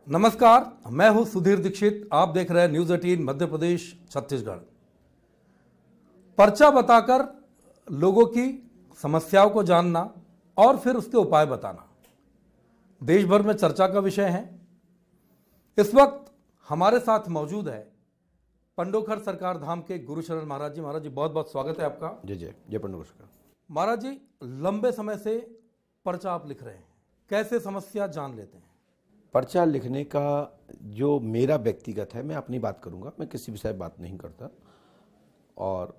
नमस्कार, मैं हूं सुधीर दीक्षित। आप देख रहे हैं न्यूज़ 18 मध्य प्रदेश छत्तीसगढ़। पर्चा बताकर लोगों की समस्याओं को जानना और फिर उसके उपाय बताना देश भर में चर्चा का विषय है। इस वक्त हमारे साथ मौजूद है पंडोखर सरकार धाम के गुरुशरण महाराज जी। महाराज जी, बहुत बहुत स्वागत है आपका। जय जय जय पंडोखर सरकार। महाराज जी, लंबे समय से पर्चा आप लिख रहे हैं, कैसे समस्या जान लेते हैं? पर्चा लिखने का जो मेरा व्यक्तिगत है, मैं अपनी बात करूंगा, मैं किसी विषय बात नहीं करता। और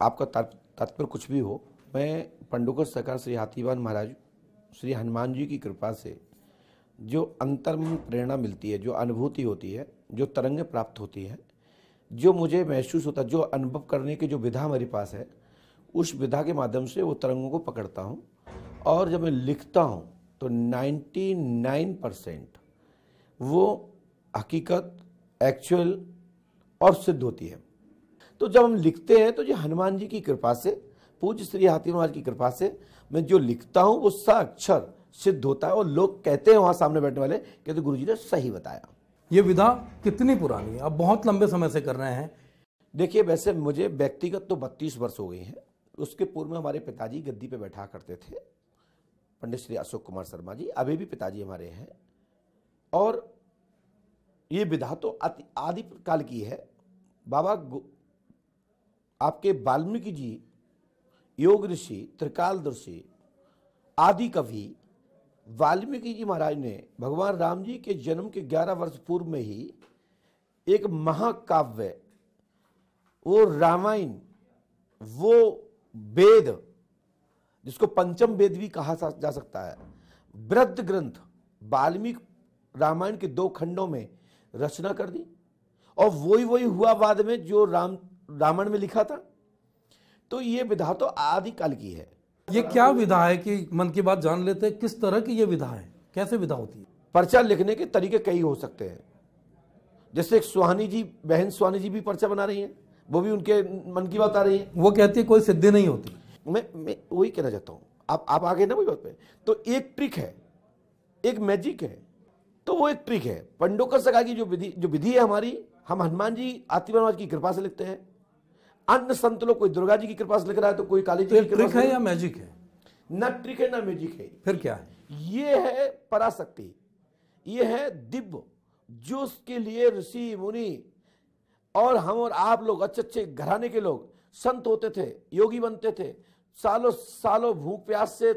आपका तात्पर्य कुछ भी हो, मैं पंडोखर सरकार श्री हाथीवान महाराज श्री हनुमान जी की कृपा से जो अंतर्मन प्रेरणा मिलती है, जो अनुभूति होती है, जो तरंगें प्राप्त होती है, जो मुझे महसूस होता है, जो अनुभव करने की जो विधा मेरे पास है, उस विधा के माध्यम से वो तरंगों को पकड़ता हूँ। और जब मैं लिखता हूँ तो 99% वो हकीकत, एक्चुअल और सिद्ध होती है। तो जब हम लिखते हैं तो ये हनुमान जी की कृपा से, पूज्य श्री हाथी महाराज की कृपा से मैं जो लिखता हूँ वो साक्षर सिद्ध होता है। और लोग कहते हैं, वहाँ सामने बैठने वाले कहते, गुरुजी ने सही बताया। ये विधा कितनी पुरानी है? आप बहुत लंबे समय से कर रहे हैं। देखिए, वैसे मुझे व्यक्तिगत तो 32 वर्ष हो गए हैं। उसके पूर्व में हमारे पिताजी गद्दी पे बैठा करते थे, पंडित श्री अशोक कुमार शर्मा जी, अभी भी पिताजी हमारे हैं। और ये विधा तो आदि काल की है। बाबा आपके वाल्मीकि जी, योग ऋषि, त्रिकालदर्शी, आदि कवि वाल्मीकि जी महाराज ने भगवान राम जी के जन्म के 11 वर्ष पूर्व में ही एक महाकाव्य, वो रामायण, वो वेद जिसको पंचम वेद भी कहा जा सकता है, वृद्ध ग्रंथ वाल्मीकि रामायण के 2 खंडों में रचना कर दी। और वही हुआ बाद में जो रामायण में लिखा था। तो ये विधा तो आदि काल की है। ये क्या विधा है कि मन की बात जान लेते हैं? किस तरह की ये विधा है, कैसे विधा होती है? पर्चा लिखने के तरीके कई हो सकते हैं। जैसे एक सुहानी जी, बहन सुहानी जी भी पर्चा बना रही हैं, वो भी उनके मन की बात आ रही है। वो कहती है कोई सिद्धि नहीं होती। मैं वही कहना चाहता हूँ, आप आगे ना वही बात पे। तो एक ट्रिक है, एक मैजिक है। तो वो एक ट्रिक है। पंडोखर सरकार की जो विधि है हमारी, हम हनुमान जी हाथीवान महाराज की कृपा से लिखते हैं। अन्य संत लोग, कोई दुर्गा जी की कृपा से लिख रहा है, तो कोई काली जी की कृपा से। ट्रिक है या मैजिक है? ना ट्रिक है ना मैजिक है। फिर क्या है? ये है पराशक्ति, ये है दिव्य, जो उसके लिए ऋषि मुनि और हम और आप लोग, अच्छे घराने के लोग संत होते थे, योगी बनते थे, सालों सालों भूख प्यास से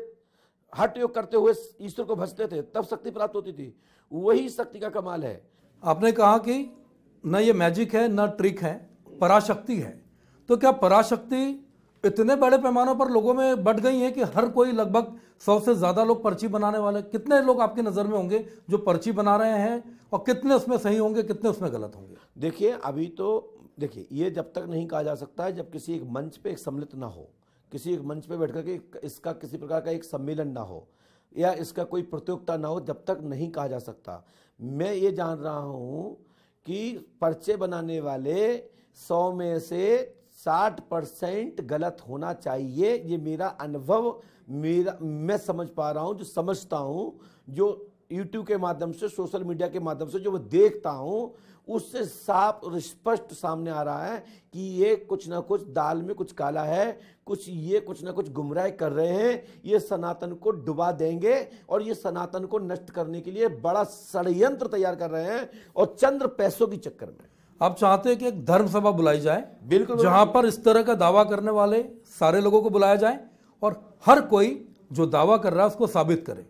हठ योग करते हुए ईश्वर को भजते थे, तब शक्ति प्राप्त होती थी। वही शक्ति का कमाल है। आपने कहा कि न ये मैजिक है न ट्रिक है, पराशक्ति है। तो क्या पराशक्ति इतने बड़े पैमानों पर लोगों में बढ़ गई है कि हर कोई, लगभग 100 से ज्यादा लोग पर्ची बनाने वाले? कितने लोग आपकी नजर में होंगे जो पर्ची बना रहे हैं, और कितने उसमें सही होंगे, कितने उसमें गलत होंगे? देखिए, अभी तो देखिए, ये जब तक नहीं कहा जा सकता है जब किसी एक मंच पे एक सम्मिलित ना हो, किसी एक मंच पे बैठ करके इसका किसी प्रकार का एक सम्मेलन ना हो, या इसका कोई प्रतियोगिता ना हो, जब तक नहीं कहा जा सकता। मैं ये जान रहा हूँ कि पर्चे बनाने वाले 100 में से 60% गलत होना चाहिए। ये मेरा अनुभव, मैं समझ पा रहा हूँ, जो समझता हूँ, जो YouTube के माध्यम से, सोशल मीडिया के माध्यम से जो मैं देखता हूँ, उससे साफ और स्पष्ट सामने आ रहा है कि ये कुछ ना कुछ दाल में कुछ काला है, ये कुछ ना कुछ गुमराह कर रहे हैं। ये सनातन को डुबा देंगे और ये सनातन को नष्ट करने के लिए बड़ा षड्यंत्र तैयार कर रहे हैं, और चंद्र पैसों की चक्कर में। आप चाहते हैं कि एक धर्म सभा बुलाई जाए, बिल्कुल, जहां पर इस तरह का दावा करने वाले सारे लोगों को बुलाया जाए, और हर कोई जो दावा कर रहा है उसको साबित करे।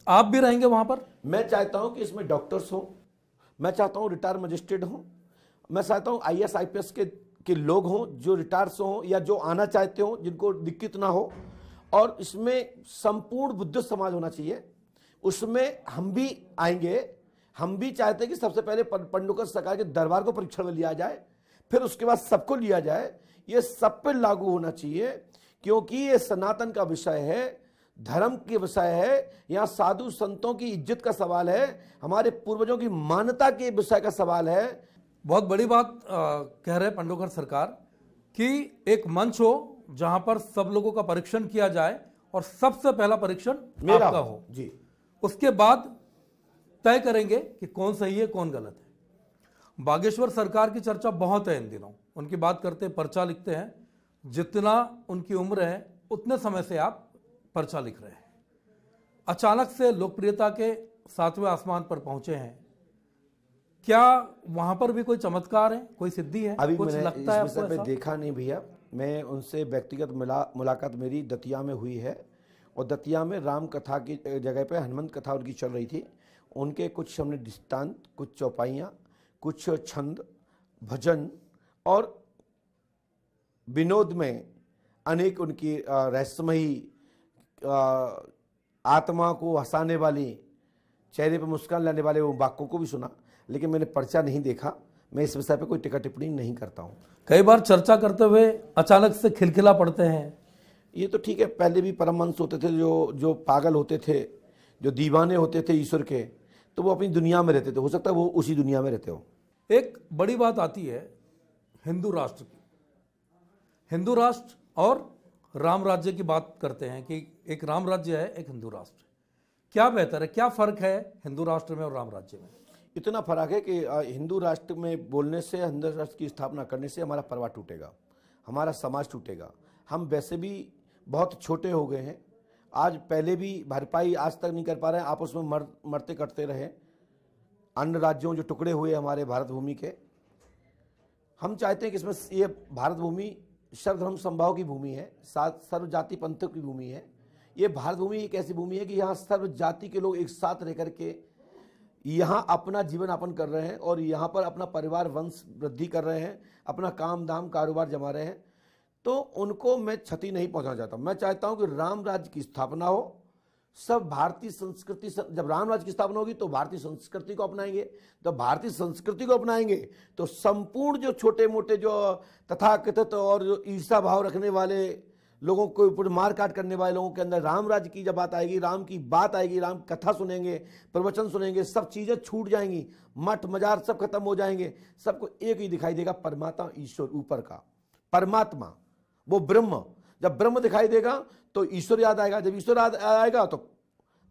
आप भी रहेंगे वहां पर? मैं चाहता हूं कि इसमें डॉक्टर्स हो, मैं चाहता हूं रिटायर मजिस्ट्रेट हो, मैं चाहता हूं IAS IPS के लोग हों जो रिटायर्स हों, या जो आना चाहते हो, जिनको दिक्कत ना हो। और इसमें संपूर्ण बुद्धिस्ट समाज होना चाहिए। उसमें हम भी आएंगे। हम भी चाहते हैं कि सबसे पहले पंडोखर सरकार के दरबार को परीक्षण में लिया जाए, फिर उसके बाद सबको लिया जाए। ये सब पे लागू होना चाहिए, क्योंकि ये सनातन का विषय है, धर्म के विषय है। यहाँ साधु संतों की इज्जत का सवाल है, हमारे पूर्वजों की मान्यता के विषय का सवाल है। बहुत बड़ी बात कह रहे पंडोखर सरकार कि एक मंच हो जहां पर सब लोगों का परीक्षण किया जाए, और सबसे पहला परीक्षण आपका हो जी। उसके बाद तय करेंगे कि कौन सही है कौन गलत है। बागेश्वर सरकार की चर्चा बहुत है इन दिनों। उनकी बात करते हैं, पर्चा लिखते हैं, जितना उनकी उम्र है उतने समय से आप पर्चा लिख रहे हैं। अचानक से लोकप्रियता के 7वें आसमान पर पहुंचे हैं। क्या वहां पर भी कोई चमत्कार है, कोई सिद्धि है? अभी कुछ मैंने लगता है इस आपको विषय पे ऐसा? देखा नहीं भैया। मैं उनसे व्यक्तिगत मुलाकात मेरी दतिया में हुई है, और दतिया में राम कथा की जगह पे हनुमंत कथा उनकी चल रही थी। उनके कुछ हमने दृष्टांत, कुछ चौपाइयाँ, कुछ छंद, भजन और विनोद में अनेक उनकी रहस्यमयी आत्मा को हंसाने वाली, चेहरे पर मुस्कान लाने वाले वो वाक्यों को भी सुना, लेकिन मैंने पर्चा नहीं देखा। मैं इस विषय पे कोई टिप्पणी टिप्पणी नहीं करता हूँ। कई बार चर्चा करते हुए अचानक से खिलखिला पड़ते हैं। ये तो ठीक है, पहले भी परमहंस होते थे जो पागल होते थे, जो दीवाने होते थे ईश्वर के, तो वो अपनी दुनिया में रहते थे। हो सकता है वो उसी दुनिया में रहते हो। एक बड़ी बात आती है हिंदू राष्ट्र की। हिंदू राष्ट्र और राम राज्य की बात करते हैं कि एक राम राज्य है, एक हिंदू राष्ट्र है। क्या बेहतर है, क्या फर्क है हिंदू राष्ट्र में और राम राज्य में? इतना फर्क है कि हिंदू राष्ट्र में बोलने से, हिंदू राष्ट्र की स्थापना करने से हमारा परिवार टूटेगा, हमारा समाज टूटेगा। हम वैसे भी बहुत छोटे हो गए हैं। आज पहले भी भरपाई आज तक नहीं कर पा रहे हैं, आपस में मरते कटते रहे। अन्य राज्यों जो टुकड़े हुए हमारे भारत भूमि के, हम चाहते हैं कि इसमें ये भारत भूमि सर्वधर्म समभाव की भूमि है, सर्व जाति पंथ की भूमि है। ये भारत भूमि एक ऐसी भूमि है कि यहाँ सर्व जाति के लोग एक साथ रह करके यहाँ अपना जीवन यापन कर रहे हैं, और यहाँ पर अपना परिवार वंश वृद्धि कर रहे हैं, अपना काम धाम कारोबार जमा रहे हैं। तो उनको मैं क्षति नहीं पहुँचाना चाहता। मैं चाहता हूँ कि राम राज्य की स्थापना हो, सब भारतीय संस्कृति, जब राम राज्य की स्थापना होगी तो भारतीय संस्कृति को अपनाएंगे। तो भारतीय संस्कृति को अपनाएंगे तो संपूर्ण जो छोटे मोटे जो तथाकथित और जो ईर्षा भाव रखने वाले लोगों को ऊपर मार काट करने वाले लोगों के अंदर राम राज्य की जब बात आएगी, राम की बात आएगी, राम कथा सुनेंगे, प्रवचन सुनेंगे, सब चीजें छूट जाएंगी, मठ मजार सब खत्म हो जाएंगे। सबको एक ही दिखाई देगा, परमात्मा ईश्वर ऊपर का परमात्मा, वो ब्रह्म। जब ब्रह्म दिखाई देगा तो ईश्वर याद आएगा, जब ईश्वर याद आएगा तो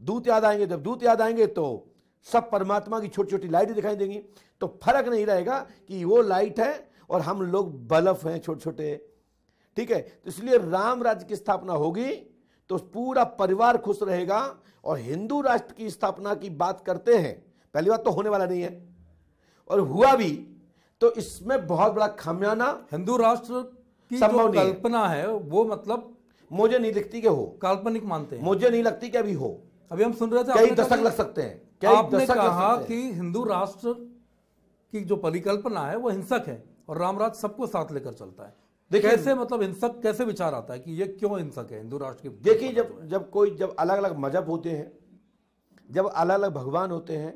दूत याद आएंगे, जब दूत याद आएंगे तो सब परमात्मा की छोटी छोटी लाइटें दिखाई देंगी। तो फर्क नहीं रहेगा कि वो लाइट है और हम लोग बल्ब हैं छोटे छोटे। ठीक है, तो इसलिए राम राज्य की स्थापना होगी तो पूरा परिवार खुश रहेगा। और हिंदू राष्ट्र की स्थापना की बात करते हैं, पहली बात तो होने वाला नहीं है, और हुआ भी तो इसमें बहुत बड़ा खामियाना हिंदू राष्ट्र की जो कल्पना है वो मतलब मुझे नहीं दिखती कि हो, काल्पनिक मानते हैं। मुझे नहीं लगती कि अभी हो। अभी हम सुन रहे थे, कई दशक लग सकते हैं। आपने कहा कि हिंदू राष्ट्र की जो परिकल्पना है वो हिंसक है और राम राज्य सबको साथ लेकर चलता है। कैसे, मतलब हिंसक कैसे विचार आता है कि ये क्यों हिंसक है हिंदू राष्ट्र की? देखिए, जब अलग अलग मजहब होते हैं, जब अलग अलग भगवान होते हैं,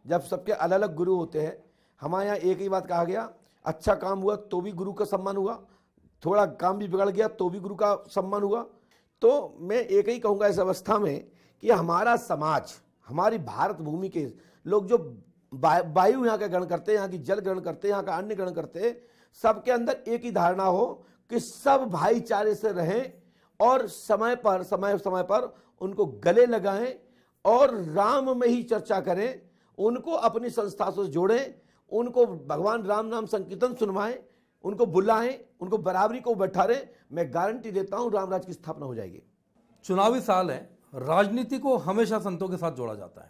जब सबके अलग अलग गुरु होते हैं, हमारे यहाँ एक ही बात कहा गया, अच्छा काम हुआ तो भी गुरु का सम्मान हुआ, थोड़ा काम भी बिगड़ गया तो भी गुरु का सम्मान हुआ। तो मैं एक ही कहूँगा इस अवस्था में कि हमारा समाज, हमारी भारत भूमि के लोग जो वायु यहाँ का ग्रहण करते हैं, यहाँ की जल ग्रहण करते हैं, यहाँ का अन्न ग्रहण करते हैं, सबके अंदर एक ही धारणा हो कि सब भाईचारे से रहें और समय पर उनको गले लगाएं और राम में ही चर्चा करें, उनको अपनी संस्था से जोड़ें, उनको भगवान राम नाम संकीर्तन सुनवाएं, उनको बुलाएं, उनको बराबरी को बैठारें। मैं गारंटी देता हूं राम राज्य की स्थापना हो जाएगी। चुनावी साल है, राजनीति को हमेशा संतों के साथ जोड़ा जाता है।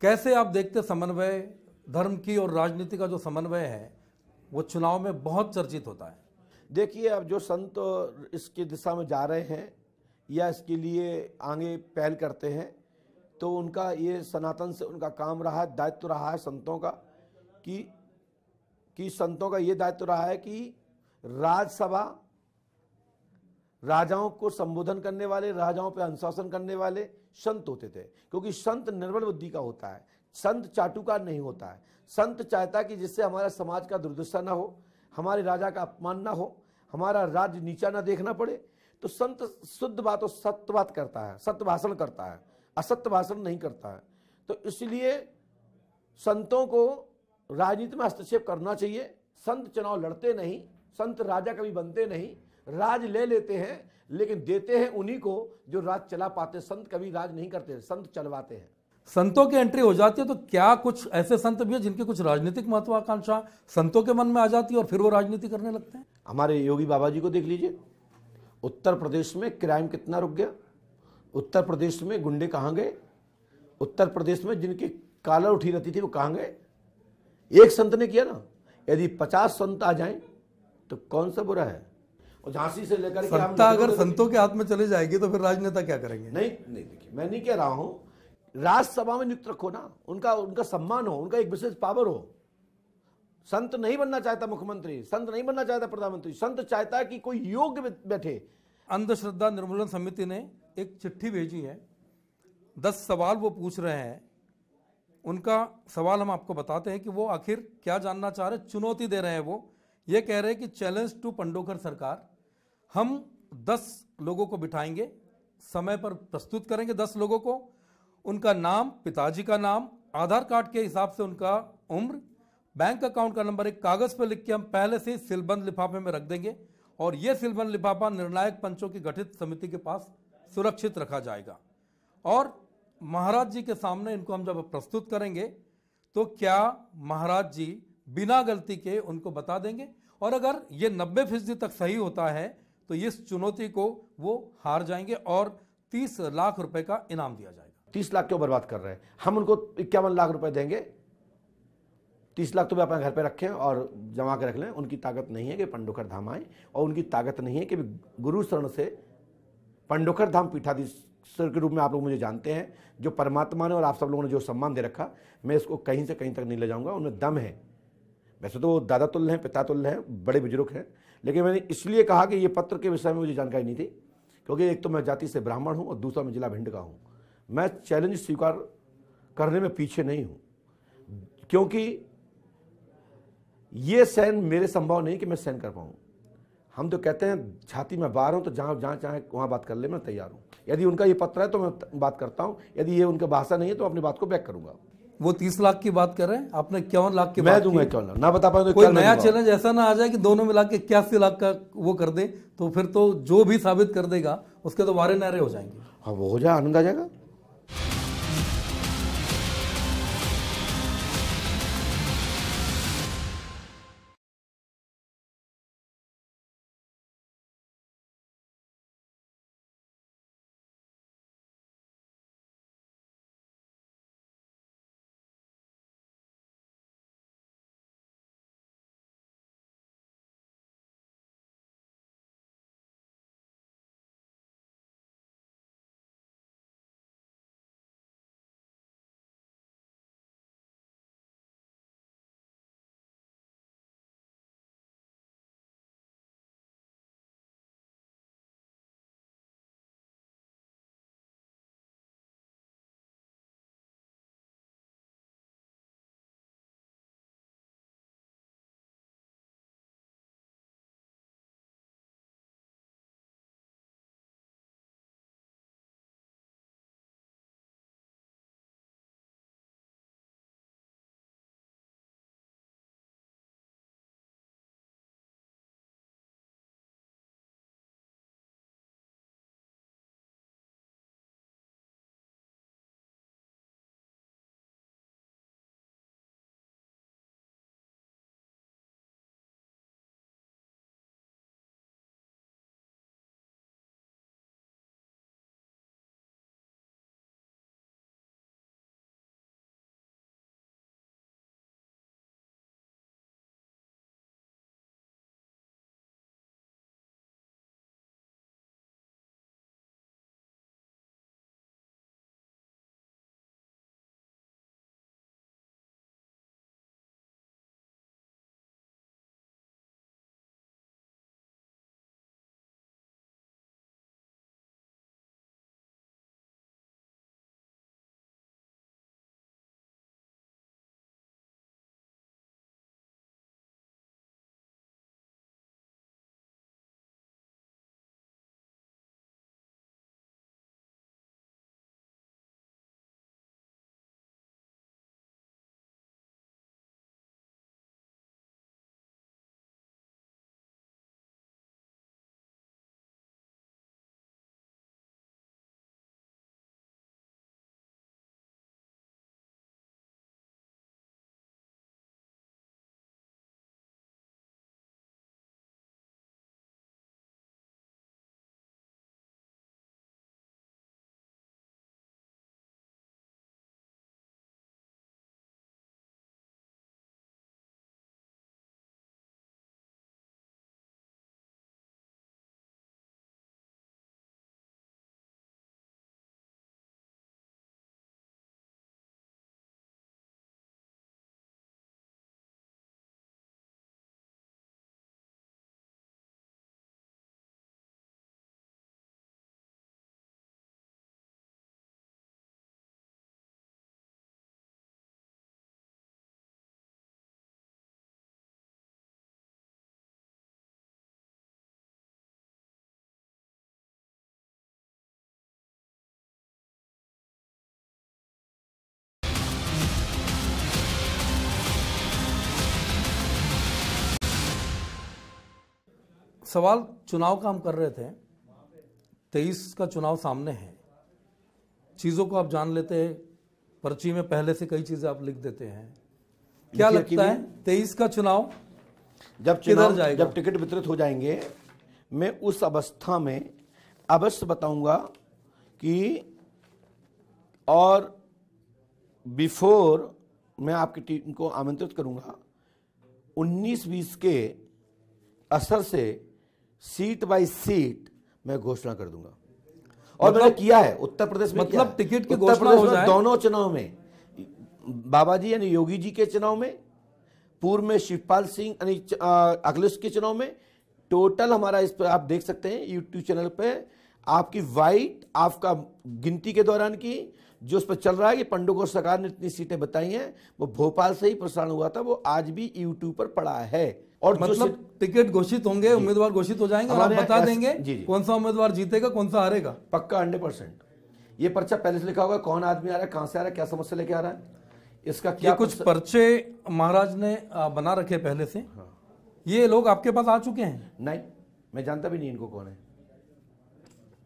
कैसे आप देखते समन्वय, धर्म की और राजनीति का जो समन्वय है वो चुनाव में बहुत चर्चित होता है? देखिए, अब जो संत इसकी दिशा में जा रहे हैं या इसके लिए आगे पहल करते हैं, तो उनका ये सनातन से उनका काम रहा है, दायित्व रहा है संतों का, कि संतों का ये दायित्व रहा है कि राजसभा, राजाओं को संबोधन करने वाले, राजाओं पर अनुशासन करने वाले संत होते थे। क्योंकि संत निर्बल बुद्धि का होता है, संत चाटुकार नहीं होता है। संत चाहता है कि जिससे हमारा समाज का दुर्दशा ना हो, हमारे राजा का अपमान ना हो, हमारा राज्य नीचा ना देखना पड़े। तो संत शुद्ध बात और सत्य बात करता है, सत्य भाषण करता है, असत्य भाषण नहीं करता है। तो इसलिए संतों को राजनीति में हस्तक्षेप करना चाहिए। संत चुनाव लड़ते नहीं, संत राजा कभी बनते नहीं, राज ले लेते हैं लेकिन देते हैं उन्हीं को जो राज चला पाते। संत कभी राज नहीं करते, संत चलवाते हैं। संतों की एंट्री हो जाती है तो क्या कुछ ऐसे संत भी हैं जिनके कुछ राजनीतिक महत्वाकांक्षा संतों के मन में आ जाती है और फिर वो राजनीति करने लगते हैं? हमारे योगी बाबा जी को देख लीजिए, उत्तर प्रदेश में क्राइम कितना रुक गया, उत्तर प्रदेश में गुंडे कहाँ गए, उत्तर प्रदेश में जिनकी कालर उठी रहती थी वो कहाँ गए? एक संत ने किया ना। यदि 50 संत आ जाएं तो कौन सा बुरा है? और झांसी से लेकर के सत्ता अगर संतों के हाथ में चले जाएगी तो फिर राजनेता क्या करेंगे? नहीं नहीं, देखिए मैं नहीं कह रहा हूं, राज्यसभा में नियुक्त रखो ना, उनका सम्मान हो, उनका एक विशेष पावर हो। संत नहीं बनना चाहता मुख्यमंत्री, संत नहीं बनना चाहता प्रधानमंत्री, संत चाहता है कि कोई योग्य बैठे। अंधश्रद्धा निर्मूलन समिति ने एक चिट्ठी भेजी है, 10 सवाल वो पूछ रहे हैं। उनका सवाल हम आपको बताते हैं कि वो आखिर क्या जानना चाह रहे, चुनौती दे रहे हैं। वो ये कह रहे हैं कि चैलेंज टू पंडोकर सरकार, हम 10 लोगों को बिठाएंगे, समय पर प्रस्तुत करेंगे 10 लोगों को, उनका नाम, पिताजी का नाम, आधार कार्ड के हिसाब से उनका उम्र, बैंक अकाउंट का नंबर एक कागज पर लिख के हम पहले से सीलबंद लिफाफे में रख देंगे और यह सीलबंद लिफाफा निर्णायक पंचों की गठित समिति के पास सुरक्षित रखा जाएगा। और महाराज जी के सामने इनको हम जब प्रस्तुत करेंगे तो क्या महाराज जी बिना गलती के उनको बता देंगे, और अगर ये 90% तक सही होता है तो इस चुनौती को वो हार जाएंगे और 30 लाख रुपए का इनाम दिया जाएगा। 30 लाख क्यों बर्बाद कर रहे हैं? हम उनको 51 लाख रुपए देंगे। 30 लाख तो वे अपने घर पे रखें और जमा के रख लें। उनकी ताकत नहीं है कि पंडोकर धाम आए, और उनकी ताकत नहीं है कि गुरु शरण से पंडोकर धाम पीठाधीश्वर के रूप में आप लोग मुझे जानते हैं, जो परमात्मा ने और आप सब लोगों ने जो सम्मान दे रखा, मैं इसको कहीं से कहीं तक नहीं ले जाऊंगा। उनमें दम है। वैसे तो वो दादा तुल्य हैं, पिता तुल्य हैं, बड़े बुजुर्ग हैं, लेकिन मैंने इसलिए कहा कि ये पत्र के विषय में मुझे जानकारी नहीं थी, क्योंकि एक तो मैं जाति से ब्राह्मण हूं और दूसरा मैं जिला भिंड का हूं। मैं चैलेंज स्वीकार करने में पीछे नहीं हूं, क्योंकि ये सहन मेरे संभव नहीं कि मैं सहन कर पाऊं। हम तो कहते हैं छाती में बाहर हूं तो जहां जहां चाहे वहां बात कर ले, मैं तैयार हूं। यदि उनका ये पत्र है तो मैं बात करता हूं, यदि ये उनका भाषा नहीं है तो अपनी बात को बैक करूंगा। वो 30 लाख की बात कर रहे हैं, आपने 51 लाख की मैं बात दूंगा की। 51 लाख, ना बता पाए तो कोई क्या मैं नया दूंगा? चैलेंज ऐसा ना आ जाए कि दोनों मिला के 81 लाख का वो कर दे, तो फिर तो जो भी साबित कर देगा उसके तो वारे नारे हो जाएंगे। हाँ, वो हो जाए, आनंद आ जाएगा। सवाल चुनाव का हम कर रहे थे। 23 का चुनाव सामने है, चीज़ों को आप जान लेते हैं, पर्ची में पहले से कई चीज़ें आप लिख देते हैं। क्या लगता है 23 का चुनाव किधर जाएगा? जब टिकट वितरित हो जाएंगे, मैं उस अवस्था में अवश्य बताऊंगा कि, और बिफोर मैं आपकी टीम को आमंत्रित करूंगा, 19-20 के असर से सीट बाय सीट मैं घोषणा कर दूंगा। और मैंने किया है उत्तर प्रदेश में, मतलब टिकट की घोषणा हो जाए दोनों चुनाव में, बाबा जी यानी योगी जी के चुनाव में, पूर्व में शिवपाल सिंह यानी अखिलेश के चुनाव में, टोटल हमारा इस पर आप देख सकते हैं यूट्यूब चैनल पे, आपकी वाइट आपका गिनती के दौरान की जो उस पर चल रहा है कि पंडोकर सरकार ने इतनी सीटें बताई हैं, वो भोपाल से ही प्रसारण हुआ था, वो आज भी यूट्यूब पर पड़ा है। और मतलब टिकट घोषित होंगे, उम्मीदवार घोषित हो जाएंगे और आप बता देंगे कौन सा उम्मीदवार जीतेगा, कौन सा हारेगा। पक्का 100%। ये पर्चा पहले से लिखा होगा, कौन आदमी आ रहा है, कहां से आ रहा है, क्या समस्या लेके आ रहा है, इसका क्या। ये कुछ पर्चे महाराज ने बना रखे पहले से। हाँ। ये लोग आपके पास आ चुके हैं? नहीं, मैं जानता भी नहीं इनको कौन है।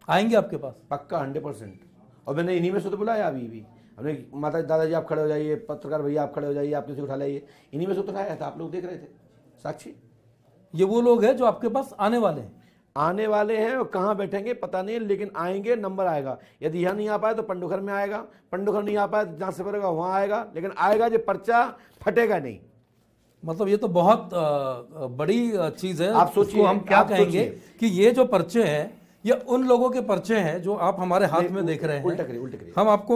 आएंगे आपके पास पक्का 100%। और मैंने इन्हीं में से तो बुलाया अभी भी, हमने माता दादाजी आप खड़े हो जाइए, पत्रकार भैया आप खड़े हो जाइए, आप किसी उठा लाइए, इन्हीं में से तो उठाया था, आप लोग देख रहे थे साक्षी। ये वो लोग हैं जो आपके पास आने वाले हैं? आने वाले हैं, और कहाँ बैठेंगे पता नहीं, लेकिन आएंगे, नंबर आएगा। यदि यहाँ नहीं आ पाए तो पंडोखर में आएगा, पंडोखर नहीं आ पाए तो जहाँ से पड़ेगा वहाँ आएगा, लेकिन आएगा, जो पर्चा फटेगा नहीं। मतलब ये तो बहुत बड़ी चीज है। आप सोचिए, हम क्या कहेंगे कि ये जो पर्चे हैं ये उन लोगों के पर्चे हैं जो आप हमारे हाथ में देख रहे हैं। उल्टा करिए। हम आपको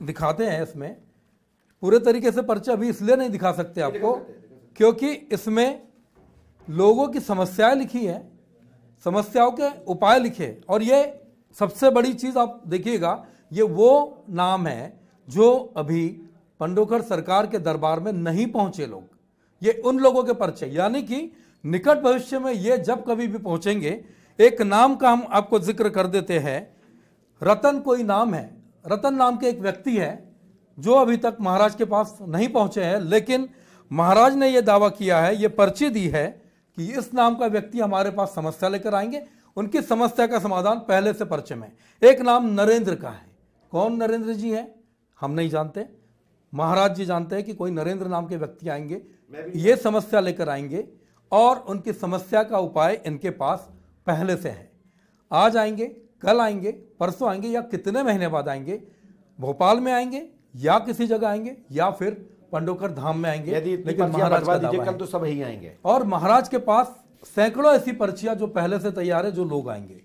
दिखाते हैं, इसमें पूरे तरीके से पर्चा अभी इसलिए नहीं दिखा सकते आपको क्योंकि इसमें लोगों की समस्याएं लिखी है, समस्याओं के उपाय लिखे। और ये सबसे बड़ी चीज आप देखिएगा, ये वो नाम है जो अभी पंडोकर सरकार के दरबार में नहीं पहुंचे लोग, ये उन लोगों के पर्चे। यानी कि निकट भविष्य में ये जब कभी भी पहुंचेंगे, एक नाम का हम आपको जिक्र कर देते हैं। रतन कोई नाम है, रतन नाम के एक व्यक्ति है जो अभी तक महाराज के पास नहीं पहुंचे हैं, लेकिन महाराज ने यह दावा किया है, यह पर्ची दी है कि इस नाम का व्यक्ति हमारे पास समस्या लेकर आएंगे, उनकी समस्या का समाधान पहले से पर्चे में। एक नाम नरेंद्र का है। कौन नरेंद्र जी है हम नहीं जानते, महाराज जी जानते हैं कि कोई नरेंद्र नाम के व्यक्ति आएंगे, ये समस्या लेकर आएंगे और उनकी समस्या का उपाय इनके पास पहले से है। आज आएंगे, कल आएंगे, परसों आएंगे या कितने महीने बाद आएंगे, भोपाल में आएंगे या किसी जगह आएंगे या फिर पंडोकर धाम में आएंगे, लेकिन महाराज का दावा है। कल तो सब ही आएंगे। और महाराज के पास सैकड़ों ऐसी पर्चियां जो पहले से तैयार है, जो लोग आएंगे।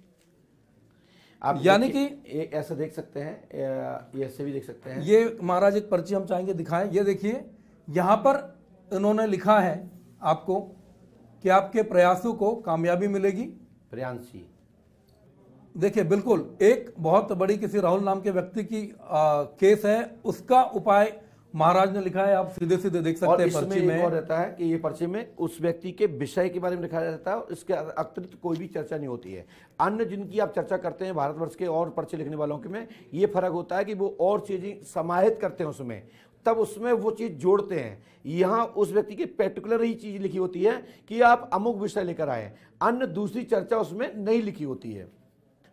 आप यानी कि ऐसा देख सकते हैं, ये ऐसे भी देख सकते हैं। ये महाराज एक पर्ची हम चाहेंगे दिखाएं। ये देखिए, यहां पर इन्होंने लिखा है आपको कि आपके प्रयासों को कामयाबी मिलेगी। प्रयांशी देखिए, बिल्कुल एक बहुत बड़ी किसी राहुल नाम के व्यक्ति की केस है, उसका उपाय महाराज ने लिखा है। आप सीधे सीधे देख सकते हैं पर्ची में। और रहता है कि ये पर्ची में उस व्यक्ति के विषय के बारे में लिखा रहता है, इसके अतिरिक्त कोई भी चर्चा नहीं होती है। अन्य जिनकी आप चर्चा करते हैं भारतवर्ष के और पर्चे लिखने वालों के में ये फर्क होता है कि वो और चीजें समाहित करते हैं उसमें, तब उसमें वो चीज जोड़ते हैं। यहाँ उस व्यक्ति की पर्टिकुलर ही चीज लिखी होती है कि आप अमुक विषय लेकर आए, अन्य दूसरी चर्चा उसमें नहीं लिखी होती है।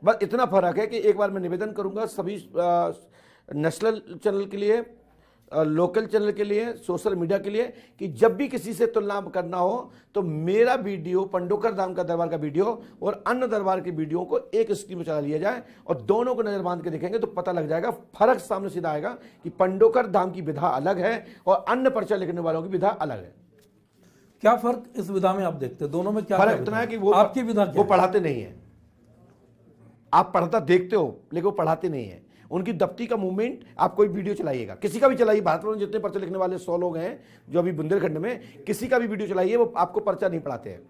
बस इतना फर्क है कि एक बार मैं निवेदन करूंगा सभी नेशनल चैनल के लिए, लोकल चैनल के लिए, सोशल मीडिया के लिए, कि जब भी किसी से तुलना करना हो तो मेरा वीडियो, पंडोकर धाम का दरबार का वीडियो और अन्य दरबार के वीडियो को एक स्क्रीन में चला लिया जाए और दोनों को नजर बांध के देखेंगे तो पता लग जाएगा, फर्क सामने सीधा आएगा कि पंडोकर धाम की विधा अलग है और अन्य पर्चा लिखने वालों की विधा अलग है। क्या फर्क इस विधा में आप देखते हैं? दोनों में क्या फर्क इतना है कि वो आपकी विधा वो पढ़ाते नहीं है। आप पढ़ता देखते हो लेकिन वो पढ़ाते नहीं है। उनकी दफ्ती का मूवमेंट, आप कोई वीडियो चलाइएगा, किसी का भी चलाइए, भारत में जितने पर्चे लिखने वाले 100 लोग हैं जो अभी बुंदेलखंड में, किसी का भी वीडियो चलाइए, वो आपको पर्चा नहीं पढ़ाते हैं।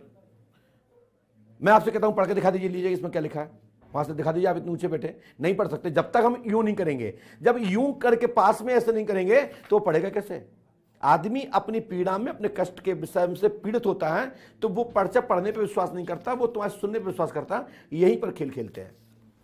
मैं आपसे कहता हूं पढ़ के दिखा दीजिए, लीजिए इसमें क्या लिखा है, वहां से दिखा दीजिए। आप इतने ऊंचे बैठे नहीं पढ़ सकते जब तक हम यूं नहीं करेंगे। जब यूं करके पास में ऐसे नहीं करेंगे तो पढ़ेगा कैसे? आदमी अपनी पीड़ा में, अपने कष्ट के विषय से पीड़ित होता है तो वो पर्चा पढ़ने पर विश्वास नहीं करता, वो तुम्हारे सुनने पर विश्वास करता। यहीं पर खेल खेलते हैं।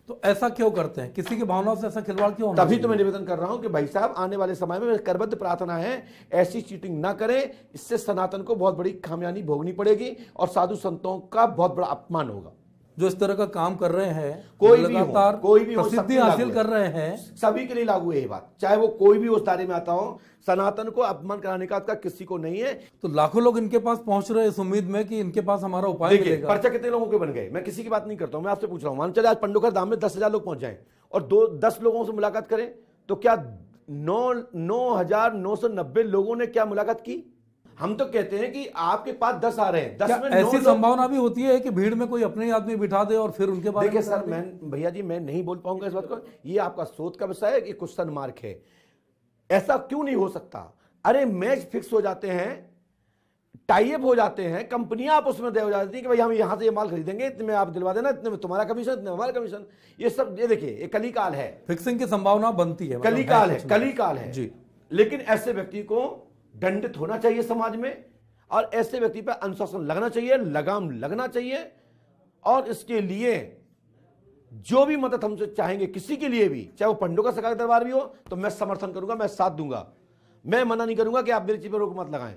तो ऐसा क्यों करते हैं, किसी की भावनाओं से ऐसा खिलवाड़ क्यों होना तभी चाहिए? तो मैं निवेदन कर रहा हूं कि भाई साहब आने वाले समय में करबद्ध प्रार्थना है, ऐसी चीटिंग ना करें, इससे सनातन को बहुत बड़ी खामियानी भोगनी पड़ेगी और साधु संतों का बहुत बड़ा अपमान होगा। जो इस तरह का काम कर रहे हैं, कोई भी लगातार हो, कोई भी हो, प्रसिद्धि सबके हासिल लागू कर है। रहे हैं, सभी के लिए लागू है ये बात, चाहे वो कोई भी उस दायरे में आता हो। सनातन को अपमान कराने का अधिकार किसी को नहीं है। तो लाखों लोग इनके पास पहुंच रहे हैं इस उम्मीद में कि इनके पास हमारा उपाय देखिए मिलेगा। पर्चा कितने लोगों के बन गए, मैं किसी की बात नहीं करता हूं, मैं आपसे पूछ रहा हूं, मान चले आज पंडोखर धाम में 10,000 लोग पहुंच जाएं और 10 लोगों से मुलाकात करें, तो क्या 9,990 लोगों ने क्या मुलाकात की? हम तो कहते हैं कि आपके पास 10 आ रहे हैं, 10 में 9 ऐसी संभावना भी होती है कि भीड़ में कोई अपने आदमी बिठा दे और फिर उनके बारे में देखिए सर, मैं भैया जी मैं नहीं बोल पाऊंगा इस बात को, ये आपका सोच का विषय है, ये क्वेश्चन मार्क है। ऐसा क्यों नहीं हो सकता? अरे मैच फिक्स हो जाते हैं, टाई अप हो जाते हैं, कंपनियां आपस में तय हो जाती है कि भाई हम यहां से ये माल खरीदेंगे, इतने में आप दिलवा देना, इतने में तुम्हारा कमीशन, इतने में हमारा कमीशन। ये सब ये देखिए, ये कलीकाल है, फिक्सिंग की संभावना बनती है, कलीकाल है, कलीकाल है जी। लेकिन ऐसे व्यक्ति को दंडित होना चाहिए समाज में, और ऐसे व्यक्ति पर अनुशासन लगना चाहिए, लगाम लगना चाहिए। और इसके लिए जो भी मदद हमसे चाहेंगे किसी के लिए भी, चाहे वो पंडोखर सरकार का दरबार भी हो, तो मैं समर्थन करूंगा, मैं साथ दूंगा। मैं मना नहीं करूंगा कि आप मेरी चीज पर रोक मत लगाएं।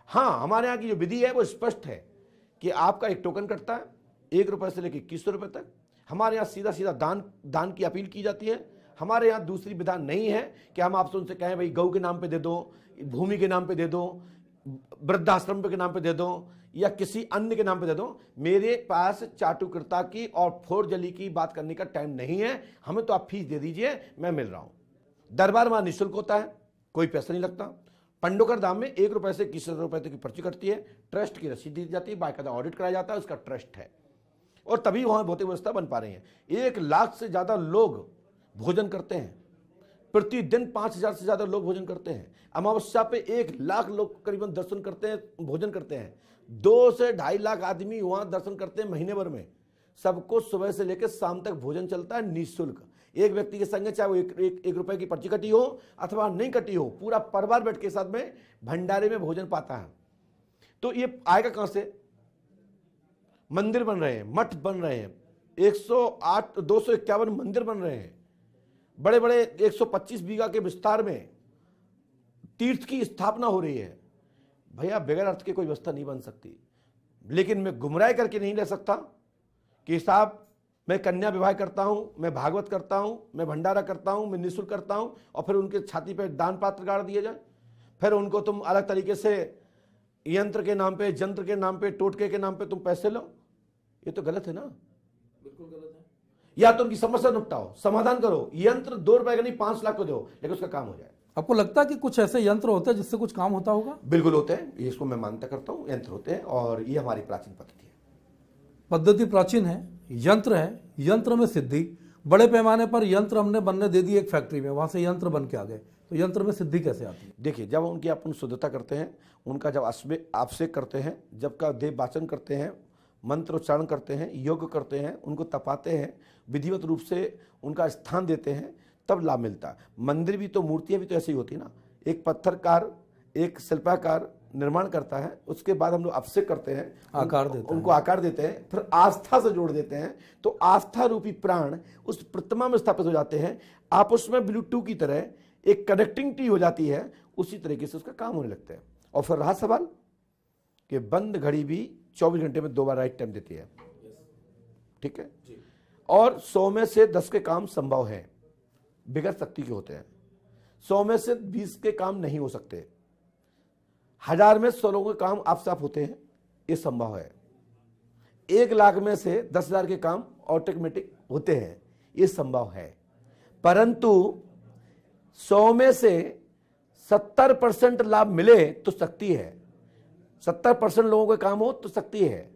हाँ, हमारे यहाँ की जो विधि है वो स्पष्ट है कि आपका एक टोकन कटता है, 1 रुपए से लेकर 2100 रुपए तक। हमारे यहाँ सीधा सीधा दान की अपील की जाती है। हमारे यहाँ दूसरी विधान नहीं है कि हम आपसे उनसे कहें भाई गौ के नाम पे दे दो, भूमि के नाम पे दे दो, वृद्धाश्रम के नाम पे दे दो, या किसी अन्य के नाम पे दे दो। मेरे पास चाटुकर्ता की और फोरजली की बात करने का टाइम नहीं है। हमें तो आप फीस दे दीजिए, मैं मिल रहा हूं। दरबार वहां निःशुल्क होता है, कोई पैसा नहीं लगता। पंडोखर धाम में 1 रुपए से 21 रुपए तक की पर्ची कटती है, ट्रस्ट की रसीद दी जाती है, बाकायदा ऑडिट कराया जाता है, उसका ट्रस्ट है, और तभी वहां भौतिक व्यवस्था बन पा रही है। 1 लाख से ज्यादा लोग भोजन करते हैं, प्रतिदिन 5,000 से ज्यादा लोग भोजन करते हैं। अमावस्या पे 1 लाख लोग करीबन दर्शन करते हैं, भोजन करते हैं। 2 से 2.5 लाख आदमी वहां दर्शन करते हैं महीने भर में। सबको सुबह से लेकर शाम तक भोजन चलता है निःशुल्क। एक व्यक्ति के संग चाहे वो एक रुपए की पर्ची कटी हो अथवा नहीं कटी हो, पूरा परिवार बैठ के साथ में भंडारे में भोजन पाता है। तो ये आएगा कहां से? मंदिर बन रहे हैं, मठ बन रहे हैं, 251 मंदिर बन रहे हैं, बड़े बड़े 125 बीघा के विस्तार में तीर्थ की स्थापना हो रही है। भैया बगैर अर्थ की कोई व्यवस्था नहीं बन सकती। लेकिन मैं गुमराह करके नहीं ले सकता कि साहब मैं कन्या विवाह करता हूं, मैं भागवत करता हूं, मैं भंडारा करता हूं, मैं निःशुल्क करता हूं, और फिर उनके छाती पे दान पात्र गाड़ दिए जाए। फिर उनको तुम अलग तरीके से यंत्र के नाम पे, जंत्र के नाम पे, टोटके के नाम पे तुम पैसे लो। ये तो गलत है ना, बिल्कुल गलत है। या तो उनकी समस्या निपटाओ, समाधान करो। यंत्र 2 रुपए का नहीं 5 लाख को दो, लेकिन उसका काम हो जाए। आपको लगता है कि कुछ ऐसे यंत्र होते हैं जिससे कुछ काम होता होगा? बिल्कुल होते हैं, इसको मैं मानता करता हूं, यंत्र होते हैं, और ये हमारी प्राचीन पद्धति है। पद्धति प्राचीन है, यंत्र है, यंत्र में सिद्धि। बड़े पैमाने पर यंत्र हमने बनने दे दी एक फैक्ट्री में, वहां से यंत्र बन के आ गए, तो यंत्र में सिद्धि कैसे आती है? देखिए, जब उनकी अपन शुद्धता करते हैं, उनका जब अभिषेक करते हैं, जब का देव वाचन करते हैं, मंत्रोच्चारण करते हैं, योग करते हैं, उनको तपाते हैं, विधिवत रूप से उनका स्थान देते हैं, तब लाभ मिलता है। मंदिर भी तो, मूर्तियां भी तो ऐसी ही होती है ना। एक पत्थरकार, एक शिल्पकार निर्माण करता है, उसके बाद हम लोग अभिषेक करते हैं, आकार देते हैं, उनको आकार देते हैं, फिर आस्था से जोड़ देते हैं, तो आस्था रूपी प्राण उस प्रतिमा में स्थापित हो जाते हैं। आप उसमें ब्लूटूथ की तरह एक कनेक्टिविटी हो जाती है, उसी तरीके से उसका काम होने लगता है। और फिर रहा सवाल कि बंद घड़ी भी 24 घंटे में 2 बार राइट टाइम देती है, ठीक है, और 100 में से 10 के काम संभव है, बिगड़ शक्ति के होते हैं। 100 में से 20 के काम नहीं हो सकते। 1000 में 100 लोगों के काम आप साफ होते हैं, ये संभव है। 1 लाख में से 10,000 के काम ऑटोमेटिक होते हैं, ये संभव है। परंतु 100 में से 70% लाभ मिले तो शक्ति है, 70% लोगों के काम हो तो शक्ति है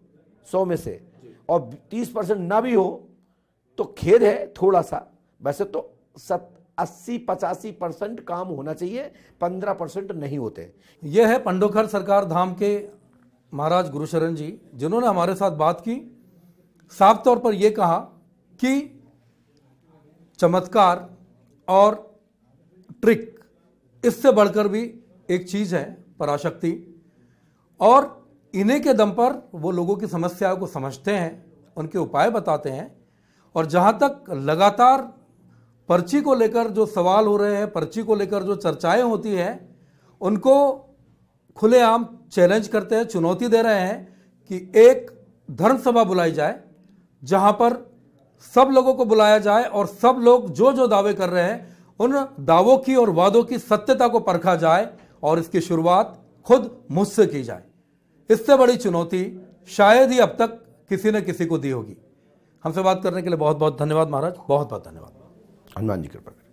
100 में से, और 30% ना भी हो तो खेद है थोड़ा सा। वैसे तो 80-85% काम होना चाहिए, 15% नहीं होते। यह है पंडोखर सरकार धाम के महाराज गुरुशरण जी, जिन्होंने हमारे साथ बात की। साफ तौर पर यह कहा कि चमत्कार और ट्रिक, इससे बढ़कर भी एक चीज है पराशक्ति, और इन्हीं के दम पर वो लोगों की समस्याओं को समझते हैं, उनके उपाय बताते हैं, और जहां तक लगातार पर्ची को लेकर जो सवाल हो रहे हैं, पर्ची को लेकर जो चर्चाएं होती हैं, उनको खुलेआम चैलेंज करते हैं, चुनौती दे रहे हैं कि एक धर्म सभा बुलाई जाए जहां पर सब लोगों को बुलाया जाए और सब लोग जो जो दावे कर रहे हैं उन दावों की और वादों की सत्यता को परखा जाए और इसकी शुरुआत खुद मुझसे की जाए। इससे बड़ी चुनौती शायद ही अब तक किसी ने किसी को दी होगी। हमसे बात करने के लिए बहुत बहुत धन्यवाद महाराज, बहुत बहुत धन्यवाद। हनुमान जी कृपा करें।